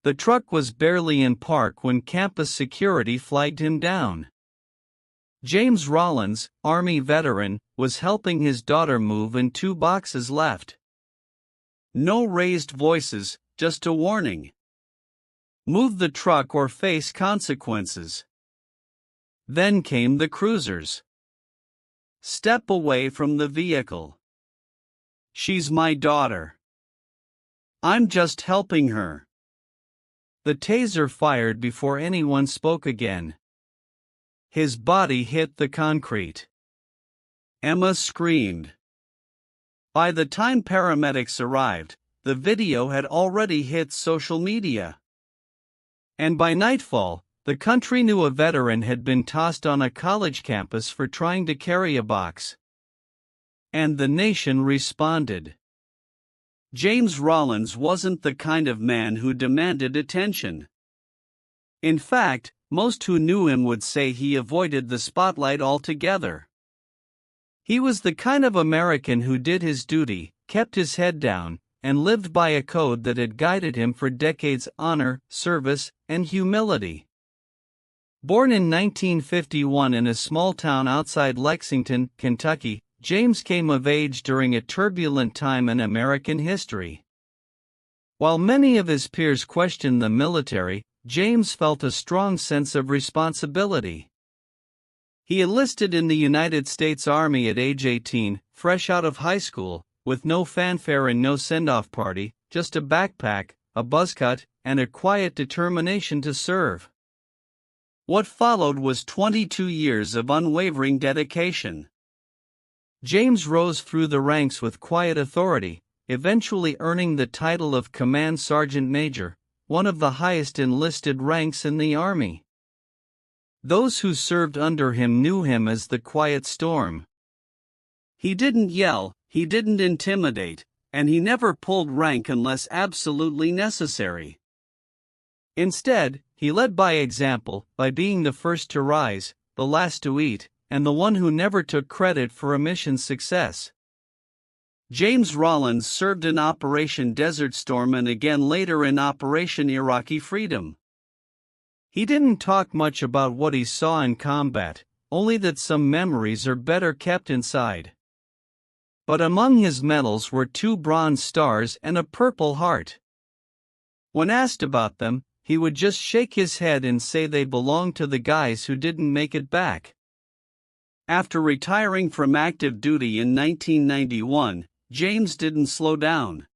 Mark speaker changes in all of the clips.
Speaker 1: The truck was barely in park when campus security flagged him down. James Rollins, Army veteran, was helping his daughter move and 2 boxes left. No raised voices, just a warning. Move the truck or face consequences. Then came the cruisers. Step away from the vehicle. She's my daughter. I'm just helping her. The taser fired before anyone spoke again. His body hit the concrete. Emma screamed. By the time paramedics arrived, the video had already hit social media. And by nightfall, the country knew a veteran had been tossed on a college campus for trying to carry a box. And the nation responded. James Rollins wasn't the kind of man who demanded attention. In fact, most who knew him would say he avoided the spotlight altogether. He was the kind of American who did his duty, kept his head down, and lived by a code that had guided him for decades: honor, service, and humility. Born in 1951 in a small town outside Lexington, Kentucky, James came of age during a turbulent time in American history. While many of his peers questioned the military, James felt a strong sense of responsibility. He enlisted in the United States Army at age 18, fresh out of high school, with no fanfare and no send-off party, just a backpack, a buzzcut, and a quiet determination to serve. What followed was 22 years of unwavering dedication. James rose through the ranks with quiet authority, eventually earning the title of Command Sergeant Major, one of the highest enlisted ranks in the Army. Those who served under him knew him as the Quiet Storm. He didn't yell, he didn't intimidate, and he never pulled rank unless absolutely necessary. Instead, he led by example, by being the first to rise, the last to eat, and the one who never took credit for a mission's success. James Rollins served in Operation Desert Storm and again later in Operation Iraqi Freedom. He didn't talk much about what he saw in combat, only that some memories are better kept inside. But among his medals were 2 Bronze Stars and a Purple Heart. When asked about them, he would just shake his head and say they belonged to the guys who didn't make it back. After retiring from active duty in 1991, James didn't slow down.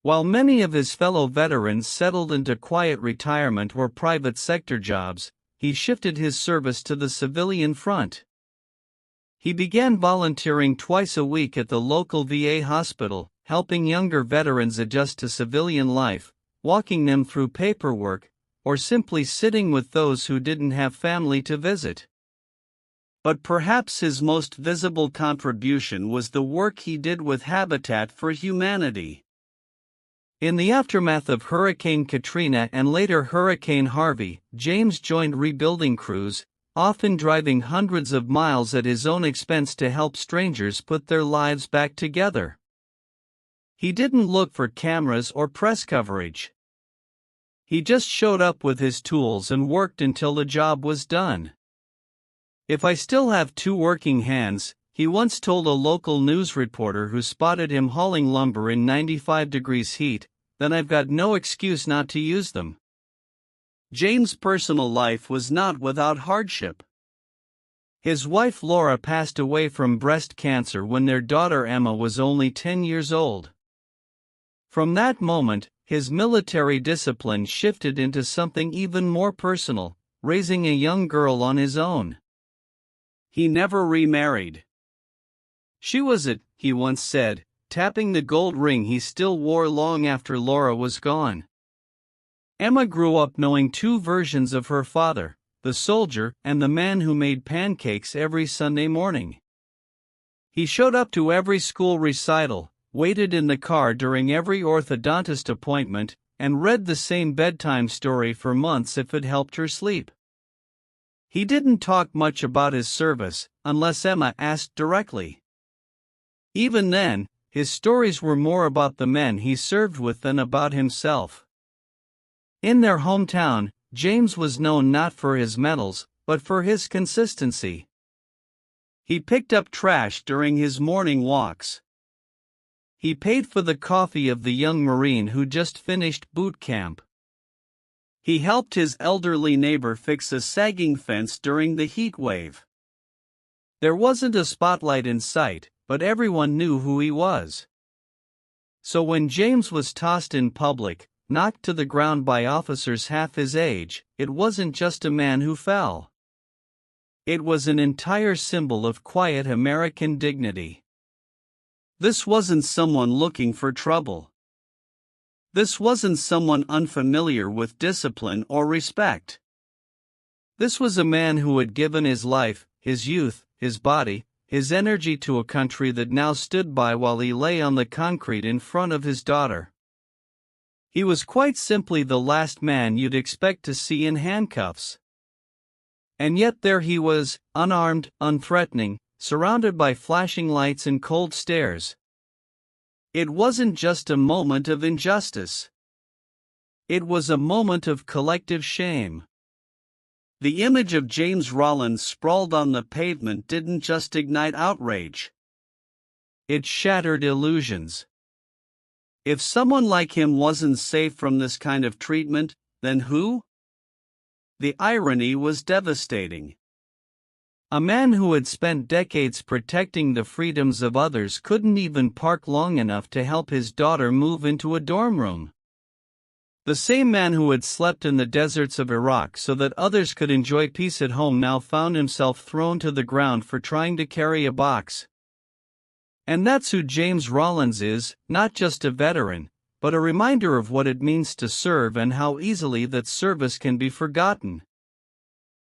Speaker 1: While many of his fellow veterans settled into quiet retirement or private sector jobs, he shifted his service to the civilian front. He began volunteering twice a week at the local VA hospital, helping younger veterans adjust to civilian life, walking them through paperwork, or simply sitting with those who didn't have family to visit. But perhaps his most visible contribution was the work he did with Habitat for Humanity. In the aftermath of Hurricane Katrina and later Hurricane Harvey, James joined rebuilding crews, often driving hundreds of miles at his own expense to help strangers put their lives back together. He didn't look for cameras or press coverage. He just showed up with his tools and worked until the job was done. "If I still have 2 working hands," he once told a local news reporter who spotted him hauling lumber in 95 degrees heat, "then I've got no excuse not to use them." James' personal life was not without hardship. His wife Laura passed away from breast cancer when their daughter Emma was only 10 years old. From that moment, his military discipline shifted into something even more personal, raising a young girl on his own. He never remarried. "She was it," he once said, tapping the gold ring he still wore long after Laura was gone. Emma grew up knowing 2 versions of her father, the soldier and the man who made pancakes every Sunday morning. He showed up to every school recital, waited in the car during every orthodontist appointment, and read the same bedtime story for months if it helped her sleep. He didn't talk much about his service, unless Emma asked directly. Even then, his stories were more about the men he served with than about himself. In their hometown, James was known not for his medals, but for his consistency. He picked up trash during his morning walks. He paid for the coffee of the young Marine who just finished boot camp. He helped his elderly neighbor fix a sagging fence during the heat wave. There wasn't a spotlight in sight, but everyone knew who he was. So when James was tossed in public, knocked to the ground by officers half his age, it wasn't just a man who fell. It was an entire symbol of quiet American dignity. This wasn't someone looking for trouble. This wasn't someone unfamiliar with discipline or respect. This was a man who had given his life, his youth, his body, his energy to a country that now stood by while he lay on the concrete in front of his daughter. He was quite simply the last man you'd expect to see in handcuffs. And yet there he was, unarmed, unthreatening, surrounded by flashing lights and cold stares. It wasn't just a moment of injustice. It was a moment of collective shame. The image of James Rollins sprawled on the pavement didn't just ignite outrage. It shattered illusions. If someone like him wasn't safe from this kind of treatment, then who? The irony was devastating. A man who had spent decades protecting the freedoms of others couldn't even park long enough to help his daughter move into a dorm room. The same man who had slept in the deserts of Iraq so that others could enjoy peace at home now found himself thrown to the ground for trying to carry a box. And that's who James Rollins is, not just a veteran, but a reminder of what it means to serve and how easily that service can be forgotten.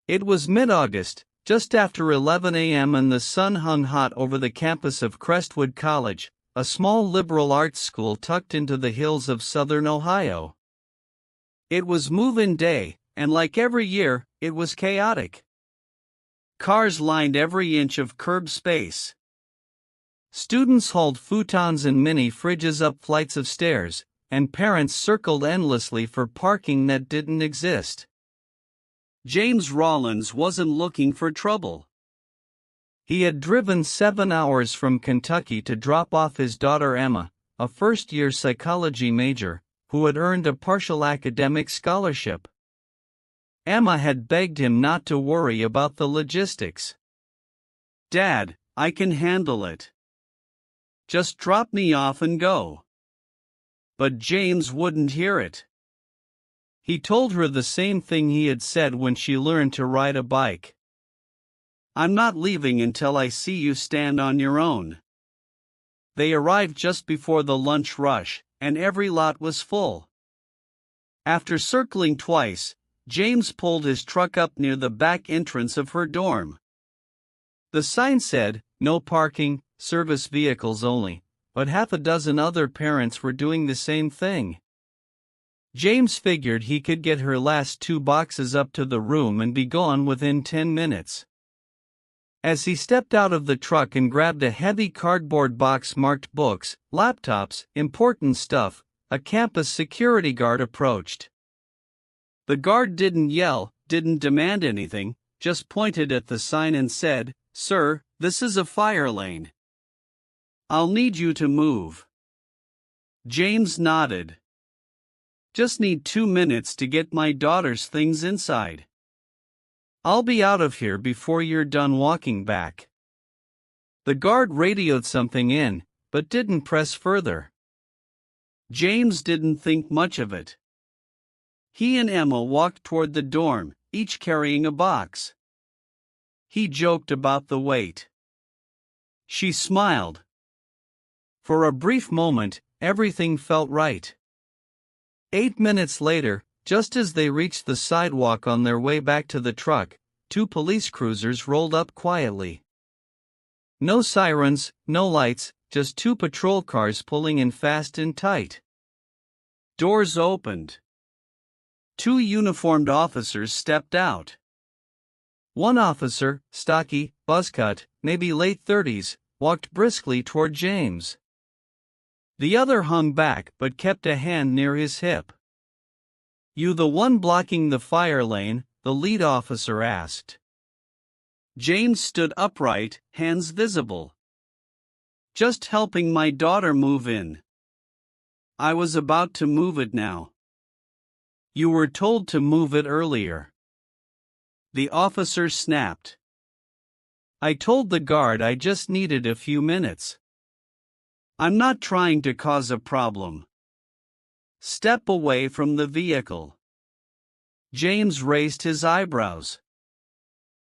Speaker 1: It was mid-August, just after 11 a.m. and the sun hung hot over the campus of Crestwood College, a small liberal arts school tucked into the hills of southern Ohio. It was move-in day, and like every year, it was chaotic. Cars lined every inch of curb space. Students hauled futons and mini fridges up flights of stairs, and parents circled endlessly for parking that didn't exist. James Rollins wasn't looking for trouble. He had driven 7 hours from Kentucky to drop off his daughter Emma, a first-year psychology major, who had earned a partial academic scholarship. Emma had begged him not to worry about the logistics. "Dad, I can handle it. Just drop me off and go." But James wouldn't hear it. He told her the same thing he had said when she learned to ride a bike. "I'm not leaving until I see you stand on your own." They arrived just before the lunch rush, and every lot was full. After circling twice, James pulled his truck up near the back entrance of her dorm. The sign said, "No parking, service vehicles only," but half a dozen other parents were doing the same thing. James figured he could get her last 2 boxes up to the room and be gone within 10 minutes. As he stepped out of the truck and grabbed a heavy cardboard box marked books, laptops, important stuff, a campus security guard approached. The guard didn't yell, didn't demand anything, just pointed at the sign and said, "Sir, this is a fire lane. I'll need you to move." James nodded. "Just need 2 minutes to get my daughter's things inside. I'll be out of here before you're done walking back." The guard radioed something in, but didn't press further. James didn't think much of it. He and Emma walked toward the dorm, each carrying a box. He joked about the weight. She smiled. For a brief moment, everything felt right. 8 minutes later, just as they reached the sidewalk on their way back to the truck, 2 police cruisers rolled up quietly. No sirens, no lights, just 2 patrol cars pulling in fast and tight. Doors opened. 2 uniformed officers stepped out. One officer, stocky, buzzcut, maybe late 30s, walked briskly toward James. The other hung back but kept a hand near his hip. You the one blocking the fire lane? The lead officer asked. James stood upright, hands visible. Just helping my daughter move in. I was about to move it now. You were told to move it earlier. The officer snapped. I told the guard I just needed a few minutes. I'm not trying to cause a problem. Step away from the vehicle. James raised his eyebrows.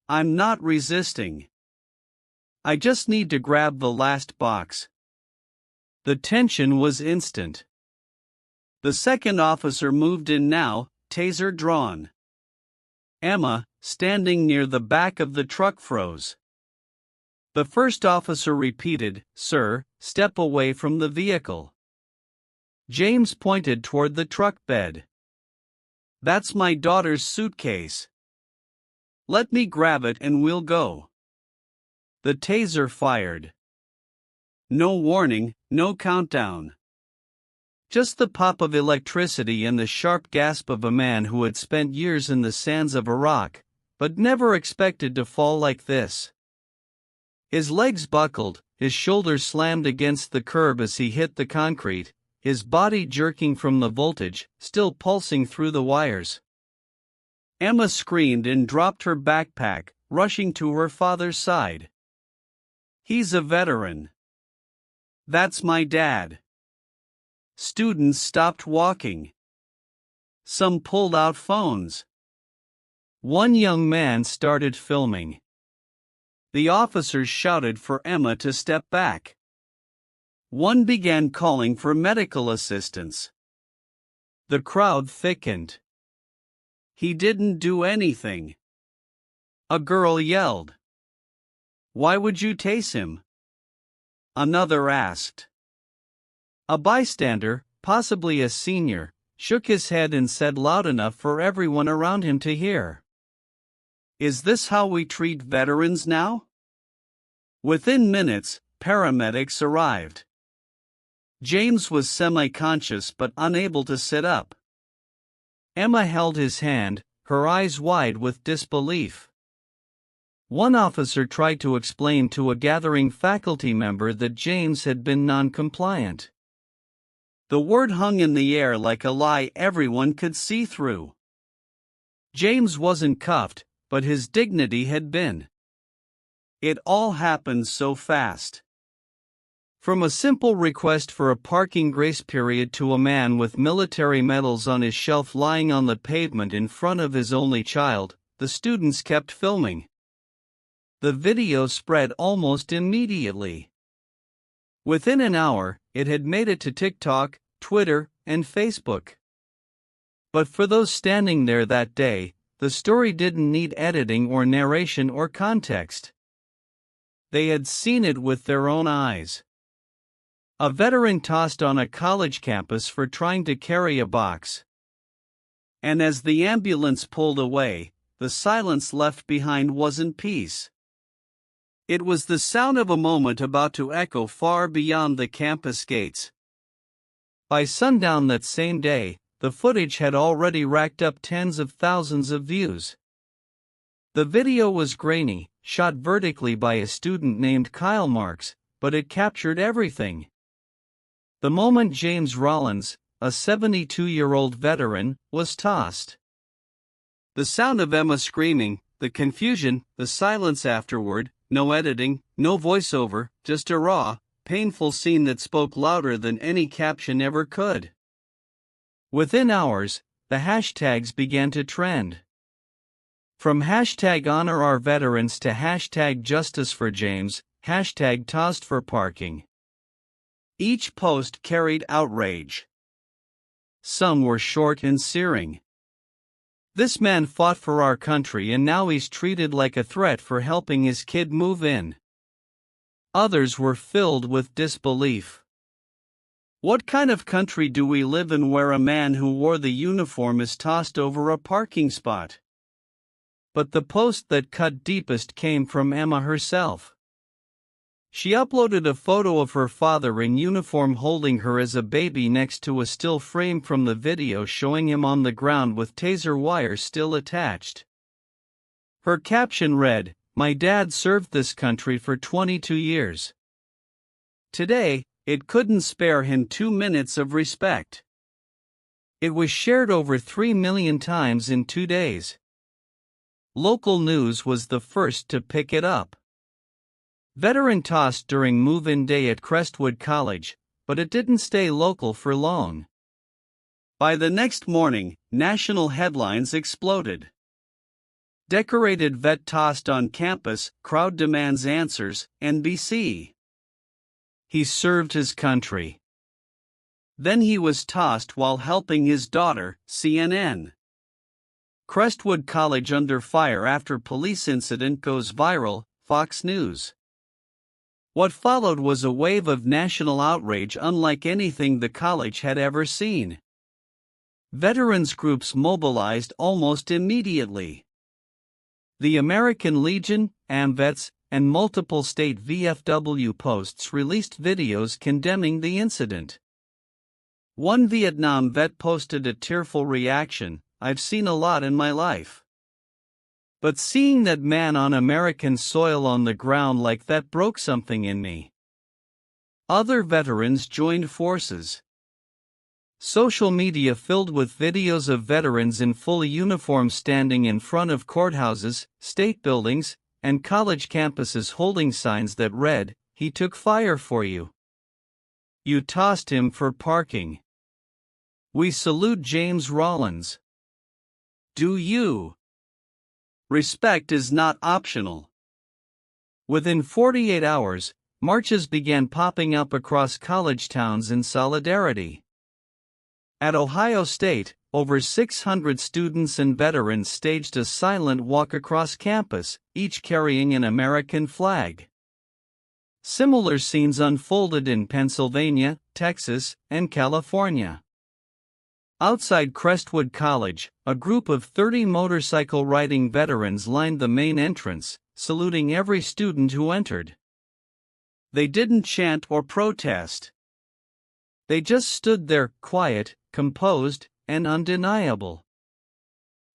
Speaker 1: I'm not resisting. I just need to grab the last box. The tension was instant. The second officer moved in now, taser drawn. Emma, standing near the back of the truck, froze. The first officer repeated, "Sir, step away from the vehicle." James pointed toward the truck bed. That's my daughter's suitcase. Let me grab it and we'll go. The taser fired. No warning, no countdown. Just the pop of electricity and the sharp gasp of a man who had spent years in the sands of Iraq, but never expected to fall like this. His legs buckled, his shoulders slammed against the curb as he hit the concrete, his body jerking from the voltage, still pulsing through the wires. Emma screamed and dropped her backpack, rushing to her father's side. He's a veteran. That's my dad. Students stopped walking. Some pulled out phones. One young man started filming. The officers shouted for Emma to step back. One began calling for medical assistance. The crowd thickened. He didn't do anything. A girl yelled. Why would you tase him? Another asked. A bystander, possibly a senior, shook his head and said loud enough for everyone around him to hear. Is this how we treat veterans now? Within minutes, paramedics arrived. James was semi-conscious but unable to sit up. Emma held his hand, her eyes wide with disbelief. One officer tried to explain to a gathering faculty member that James had been non-compliant. The word hung in the air like a lie everyone could see through. James wasn't cuffed, but his dignity had been. It all happened so fast. From a simple request for a parking grace period to a man with military medals on his shelf lying on the pavement in front of his only child, the students kept filming. The video spread almost immediately. Within an hour, it had made it to TikTok, Twitter, and Facebook. But for those standing there that day, the story didn't need editing or narration or context. They had seen it with their own eyes. A veteran tossed on a college campus for trying to carry a box. And as the ambulance pulled away, the silence left behind wasn't peace. It was the sound of a moment about to echo far beyond the campus gates. By sundown that same day, the footage had already racked up tens of thousands of views. The video was grainy, shot vertically by a student named Kyle Marks, but it captured everything. The moment James Rollins, a 72-year-old veteran, was tossed. The sound of Emma screaming, the confusion, the silence afterward, no editing, no voiceover, just a raw, painful scene that spoke louder than any caption ever could. Within hours, the hashtags began to trend. From hashtag honor our veterans to hashtag justice for James, hashtag TASED for parking. Each post carried outrage. Some were short and searing. This man fought for our country and now he's treated like a threat for helping his kid move in. Others were filled with disbelief. What kind of country do we live in where a man who wore the uniform is tossed over a parking spot? But the post that cut deepest came from Emma herself. She uploaded a photo of her father in uniform holding her as a baby next to a still frame from the video showing him on the ground with taser wires still attached. Her caption read, "My dad served this country for 22 years. Today, it couldn't spare him 2 minutes of respect." It was shared over 3 million times in 2 days. Local news was the first to pick it up. Veteran tossed during move-in day at Crestwood College, but it didn't stay local for long. By the next morning, national headlines exploded. Decorated vet tossed on campus, crowd demands answers, NBC. He served his country. Then he was tossed while helping his daughter, CNN. Crestwood College under fire after police incident goes viral, Fox News. What followed was a wave of national outrage unlike anything the college had ever seen. Veterans groups mobilized almost immediately. The American Legion, AMVETS, and multiple state VFW posts released videos condemning the incident. One Vietnam vet posted a tearful reaction, "I've seen a lot in my life. But seeing that man on American soil on the ground like that broke something in me." Other veterans joined forces. Social media filled with videos of veterans in full uniform standing in front of courthouses, state buildings, and college campuses holding signs that read, "He took fire for you. You tossed him for parking. We salute James Rollins. Do you?" Respect is not optional. Within 48 hours, marches began popping up across college towns in solidarity. At Ohio State, over 600 students and veterans staged a silent walk across campus, each carrying an American flag. Similar scenes unfolded in Pennsylvania, Texas, and California. Outside Crestwood College, a group of 30 motorcycle-riding veterans lined the main entrance, saluting every student who entered. They didn't chant or protest. They just stood there, quiet, composed, and undeniable.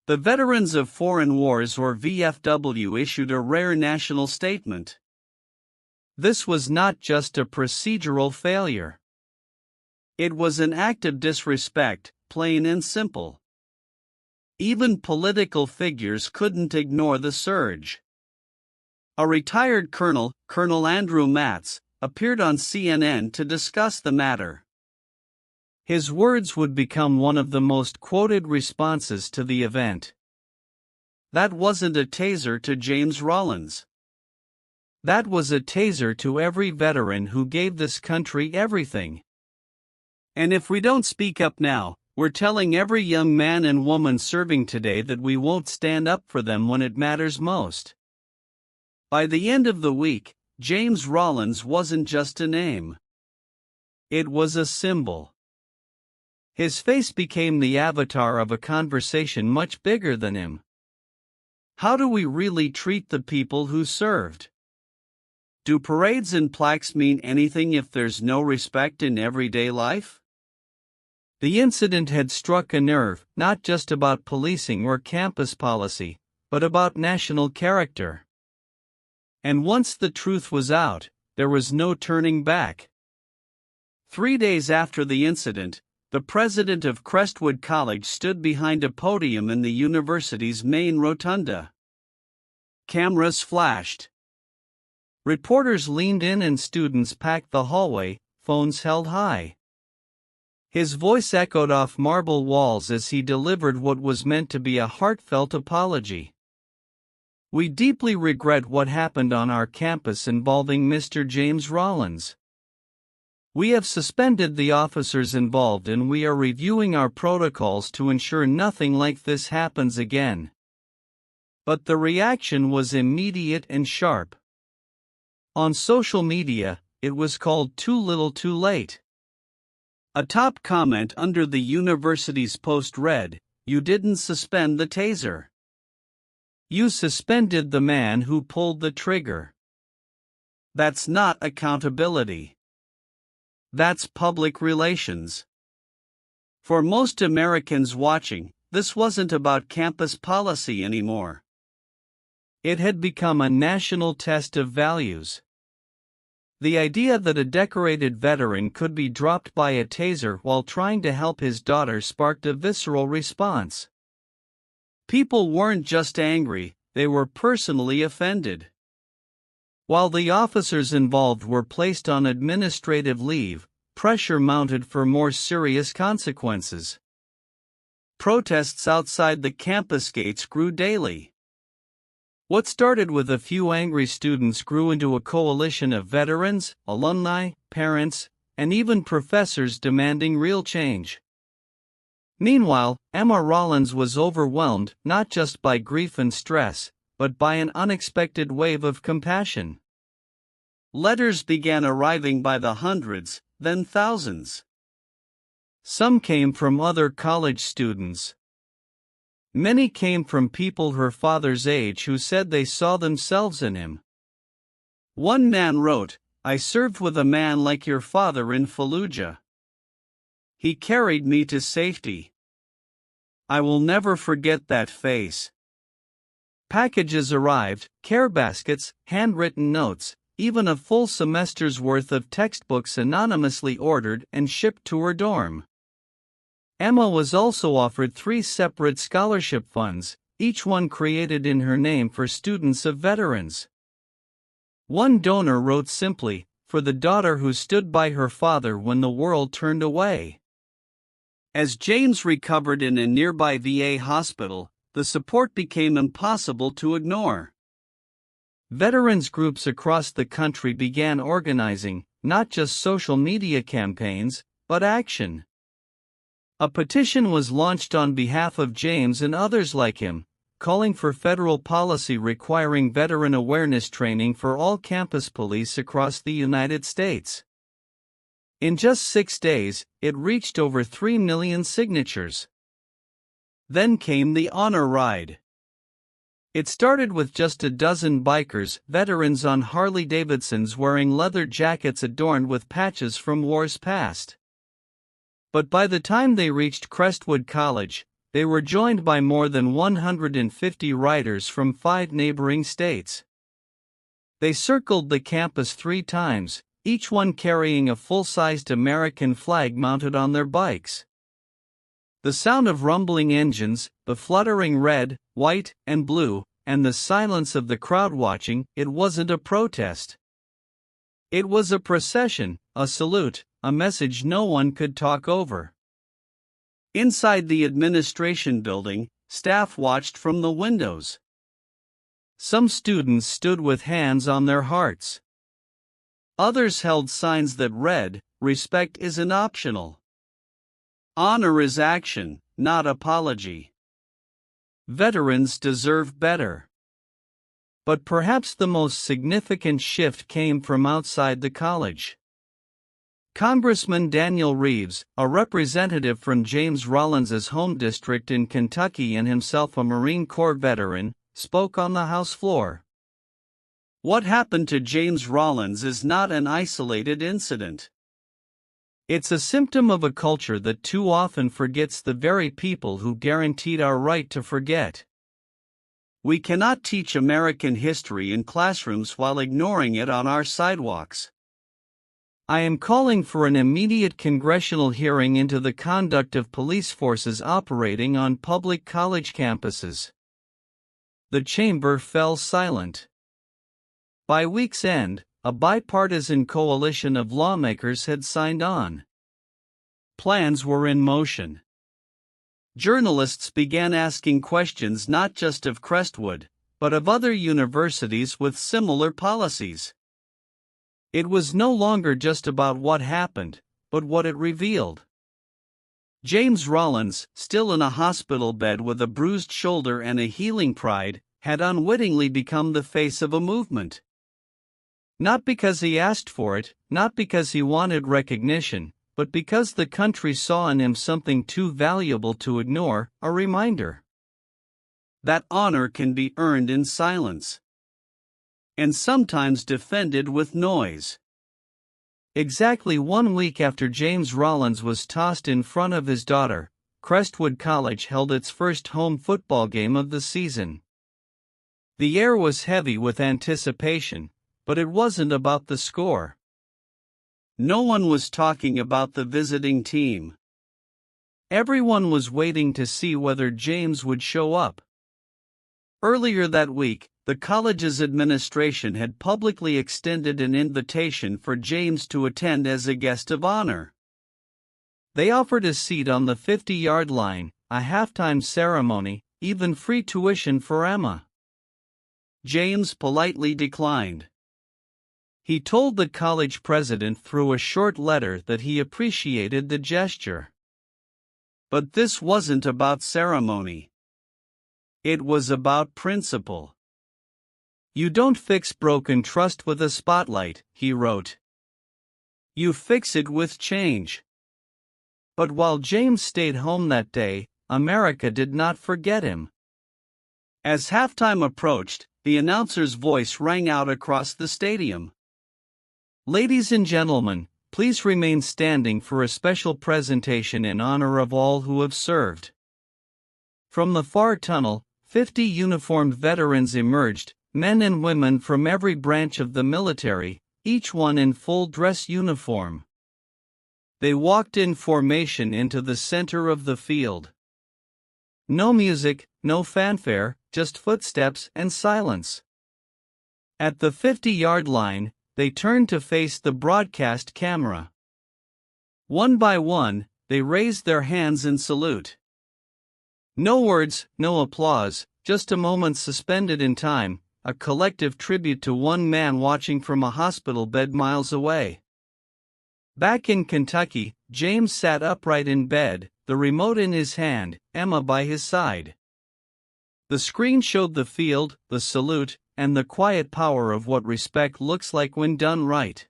Speaker 1: The Veterans of Foreign Wars or VFW issued a rare national statement. This was not just a procedural failure. It was an act of disrespect, plain and simple. Even political figures couldn't ignore the surge. A retired colonel, Colonel Andrew Matz, appeared on CNN to discuss the matter. His words would become one of the most quoted responses to the event. "That wasn't a taser to James Rollins. That was a taser to every veteran who gave this country everything. And if we don't speak up now, we're telling every young man and woman serving today that we won't stand up for them when it matters most." By the end of the week, James Rollins wasn't just a name. It was a symbol. His face became the avatar of a conversation much bigger than him. How do we really treat the people who served? Do parades and plaques mean anything if there's no respect in everyday life? The incident had struck a nerve, not just about policing or campus policy, but about national character. And once the truth was out, there was no turning back. 3 days after the incident, the president of Crestwood College stood behind a podium in the university's main rotunda. Cameras flashed. Reporters leaned in and students packed the hallway, phones held high. His voice echoed off marble walls as he delivered what was meant to be a heartfelt apology. "We deeply regret what happened on our campus involving Mr. James Rollins. We have suspended the officers involved and we are reviewing our protocols to ensure nothing like this happens again." But the reaction was immediate and sharp. On social media, it was called "too little too late." A top comment under the university's post read, "You didn't suspend the taser. You suspended the man who pulled the trigger." That's not accountability. That's public relations. For most Americans watching, this wasn't about campus policy anymore. It had become a national test of values. The idea that a decorated veteran could be dropped by a taser while trying to help his daughter sparked a visceral response. People weren't just angry, they were personally offended. While the officers involved were placed on administrative leave, pressure mounted for more serious consequences. Protests outside the campus gates grew daily. What started with a few angry students grew into a coalition of veterans, alumni, parents, and even professors demanding real change. Meanwhile, Emma Rollins was overwhelmed not just by grief and stress, but by an unexpected wave of compassion. Letters began arriving by the hundreds, then thousands. Some came from other college students. Many came from people her father's age who said they saw themselves in him. One man wrote, "I served with a man like your father in Fallujah. He carried me to safety. I will never forget that face." Packages arrived, care baskets, handwritten notes, even a full semester's worth of textbooks anonymously ordered and shipped to her dorm. Emma was also offered 3 separate scholarship funds, each one created in her name for students of veterans. One donor wrote simply, "For the daughter who stood by her father when the world turned away." As James recovered in a nearby VA hospital, the support became impossible to ignore. Veterans groups across the country began organizing, not just social media campaigns, but action. A petition was launched on behalf of James and others like him, calling for federal policy requiring veteran awareness training for all campus police across the United States. In just 6 days, it reached over 3 million signatures. Then came the honor ride. It started with just a dozen bikers, veterans on Harley-Davidsons wearing leather jackets adorned with patches from wars past. But by the time they reached Crestwood College, they were joined by more than 150 riders from 5 neighboring states. They circled the campus 3 times, each one carrying a full-sized American flag mounted on their bikes. The sound of rumbling engines, the fluttering red, white, and blue, and the silence of the crowd watching, it wasn't a protest. It was a procession, a salute, a message no one could talk over. Inside the administration building, staff watched from the windows. Some students stood with hands on their hearts. Others held signs that read, "Respect isn't optional. Honor is action, not apology." Veterans deserve better. But perhaps the most significant shift came from outside the college. Congressman Daniel Reeves, a representative from James Rollins' home district in Kentucky and himself a Marine Corps veteran, spoke on the House floor. What happened to James Rollins is not an isolated incident. It's a symptom of a culture that too often forgets the very people who guaranteed our right to forget. We cannot teach American history in classrooms while ignoring it on our sidewalks. I am calling for an immediate congressional hearing into the conduct of police forces operating on public college campuses. The chamber fell silent. By week's end, a bipartisan coalition of lawmakers had signed on. Plans were in motion. Journalists began asking questions not just of Crestwood, but of other universities with similar policies. It was no longer just about what happened, but what it revealed. James Rollins, still in a hospital bed with a bruised shoulder and a healing pride, had unwittingly become the face of a movement. Not because he asked for it, not because he wanted recognition, but because the country saw in him something too valuable to ignore, a reminder that honor can be earned in silence. and sometimes defended with noise. Exactly 1 week after James Rollins was tossed in front of his daughter, Crestwood College held its first home football game of the season. The air was heavy with anticipation, but it wasn't about the score. No one was talking about the visiting team. Everyone was waiting to see whether James would show up. Earlier that week, the college's administration had publicly extended an invitation for James to attend as a guest of honor. They offered a seat on the 50-yard line, a halftime ceremony, even free tuition for Emma. James politely declined. He told the college president through a short letter that he appreciated the gesture. But this wasn't about ceremony. It was about principle. "You don't fix broken trust with a spotlight," he wrote. "You fix it with change." But while James stayed home that day, America did not forget him. As halftime approached, the announcer's voice rang out across the stadium. "Ladies and gentlemen, please remain standing for a special presentation in honor of all who have served." From the far tunnel, 50 uniformed veterans emerged, men and women from every branch of the military, each one in full dress uniform. They walked in formation into the center of the field. No music, no fanfare, just footsteps and silence. At the 50-yard line, they turned to face the broadcast camera. One by one, they raised their hands in salute. No words, no applause, just a moment suspended in time, a collective tribute to one man watching from a hospital bed miles away. Back in Kentucky, James sat upright in bed, the remote in his hand, Emma by his side. The screen showed the field, the salute, and the quiet power of what respect looks like when done right.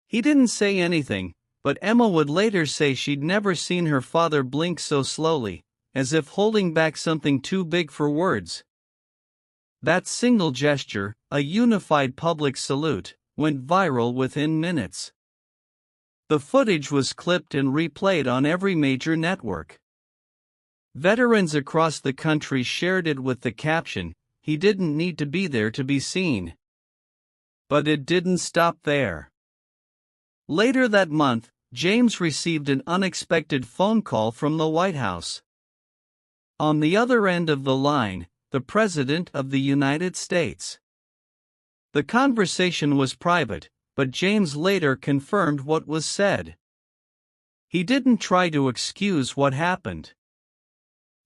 Speaker 1: He didn't say anything, but Emma would later say she'd never seen her father blink so slowly, as if holding back something too big for words. That single gesture, a unified public salute, went viral within minutes. The footage was clipped and replayed on every major network. Veterans across the country shared it with the caption, "He didn't need to be there to be seen." But it didn't stop there. Later that month, James received an unexpected phone call from the White House. On the other end of the line, the President of the United States. The conversation was private, but James later confirmed what was said. He didn't try to excuse what happened.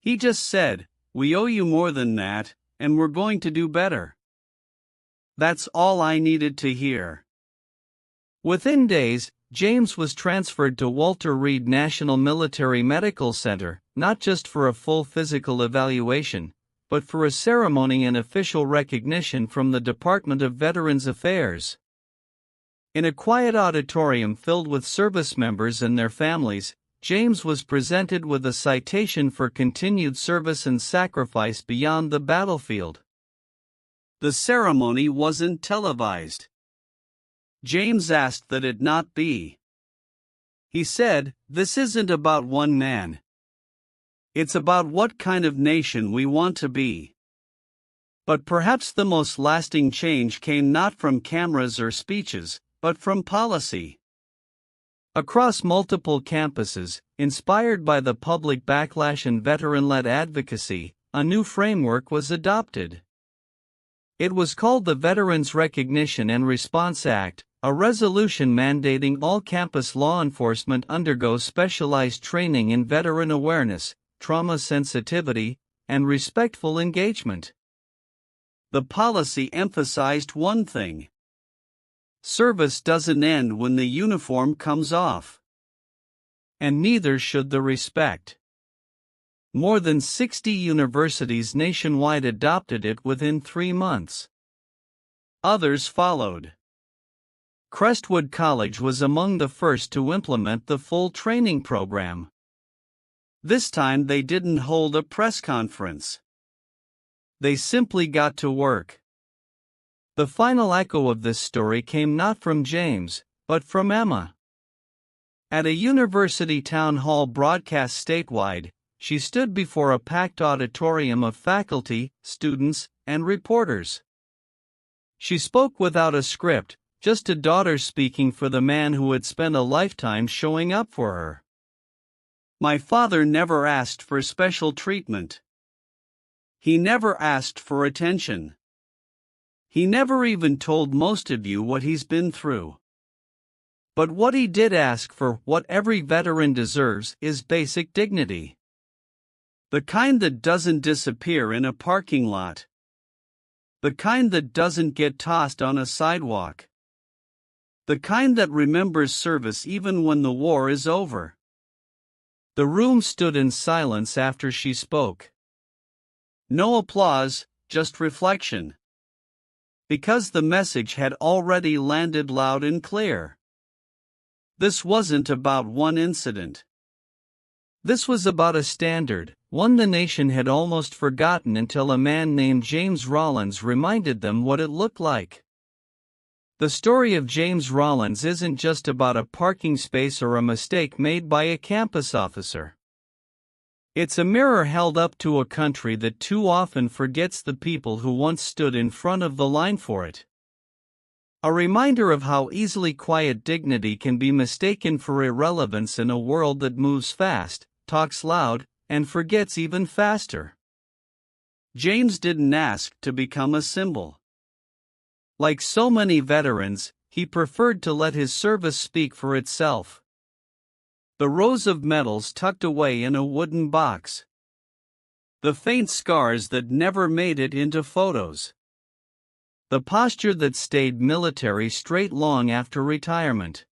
Speaker 1: He just said, "We owe you more than that, and we're going to do better." That's all I needed to hear. Within days, James was transferred to Walter Reed National Military Medical Center, not just for a full physical evaluation, but for a ceremony and official recognition from the Department of Veterans Affairs. In a quiet auditorium filled with service members and their families, James was presented with a citation for continued service and sacrifice beyond the battlefield. The ceremony wasn't televised. James asked that it not be. He said, "This isn't about one man. It's about what kind of nation we want to be." But perhaps the most lasting change came not from cameras or speeches, but from policy. Across multiple campuses, inspired by the public backlash and veteran-led advocacy, a new framework was adopted. It was called the Veterans Recognition and Response Act, a resolution mandating all campus law enforcement undergo specialized training in veteran awareness, trauma sensitivity, and respectful engagement. The policy emphasized one thing: service doesn't end when the uniform comes off. And neither should the respect. More than 60 universities nationwide adopted it within 3 months. Others followed. Crestwood College was among the first to implement the full training program. This time they didn't hold a press conference. They simply got to work. The final echo of this story came not from James, but from Emma. At a university town hall broadcast statewide, she stood before a packed auditorium of faculty, students, and reporters. She spoke without a script, just a daughter speaking for the man who had spent a lifetime showing up for her. My father never asked for special treatment. He never asked for attention. He never even told most of you what he's been through. But what he did ask for, what every veteran deserves, is basic dignity. The kind that doesn't disappear in a parking lot. The kind that doesn't get tossed on a sidewalk. The kind that remembers service even when the war is over. The room stood in silence after she spoke. No applause, just reflection. Because the message had already landed loud and clear. This wasn't about one incident. This was about a standard, one the nation had almost forgotten until a man named James Rollins reminded them what it looked like. The story of James Rollins isn't just about a parking space or a mistake made by a campus officer. It's a mirror held up to a country that too often forgets the people who once stood in front of the line for it. A reminder of how easily quiet dignity can be mistaken for irrelevance in a world that moves fast, talks loud, and forgets even faster. James didn't ask to become a symbol. Like so many veterans, he preferred to let his service speak for itself. The rows of medals tucked away in a wooden box. The faint scars that never made it into photos. The posture that stayed military straight long after retirement.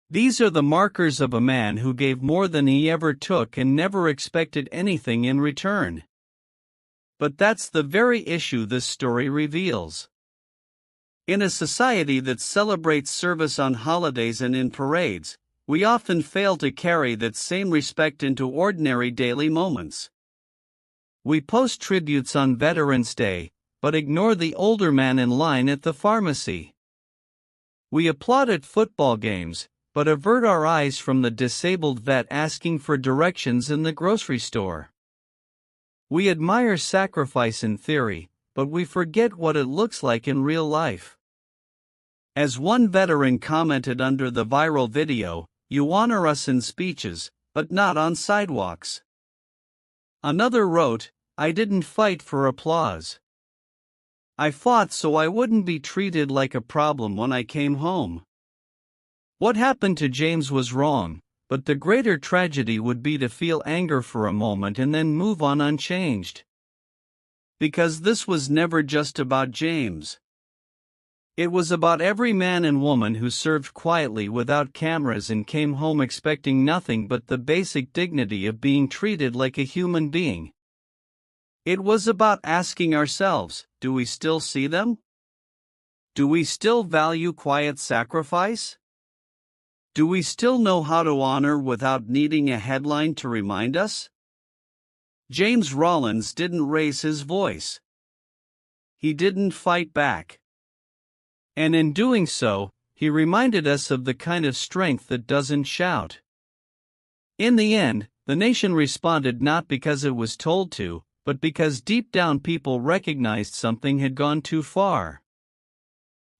Speaker 1: These are the markers of a man who gave more than he ever took and never expected anything in return. But that's the very issue this story reveals. In a society that celebrates service on holidays and in parades, we often fail to carry that same respect into ordinary daily moments. We post tributes on Veterans Day, but ignore the older man in line at the pharmacy. We applaud at football games, but avert our eyes from the disabled vet asking for directions in the grocery store. We admire sacrifice in theory, but we forget what it looks like in real life. As one veteran commented under the viral video, "You honor us in speeches, but not on sidewalks." Another wrote, "I didn't fight for applause. I fought so I wouldn't be treated like a problem when I came home." What happened to James was wrong, but the greater tragedy would be to feel anger for a moment and then move on unchanged. Because this was never just about James. It was about every man and woman who served quietly without cameras and came home expecting nothing but the basic dignity of being treated like a human being. It was about asking ourselves, do we still see them? Do we still value quiet sacrifice? Do we still know how to honor without needing a headline to remind us? James Rollins didn't raise his voice. He didn't fight back. And in doing so, he reminded us of the kind of strength that doesn't shout. In the end, the nation responded not because it was told to, but because deep down people recognized something had gone too far.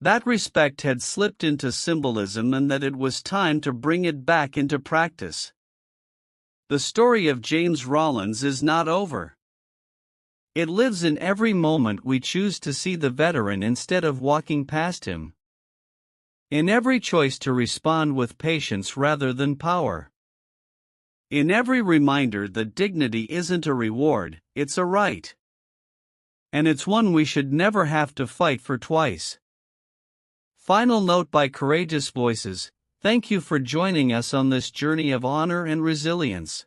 Speaker 1: That respect had slipped into symbolism and that it was time to bring it back into practice. The story of James Rollins is not over. It lives in every moment we choose to see the veteran instead of walking past him. In every choice to respond with patience rather than power. In every reminder that dignity isn't a reward, it's a right. And it's one we should never have to fight for twice. Final note by Courageous Voices: thank you for joining us on this journey of honor and resilience.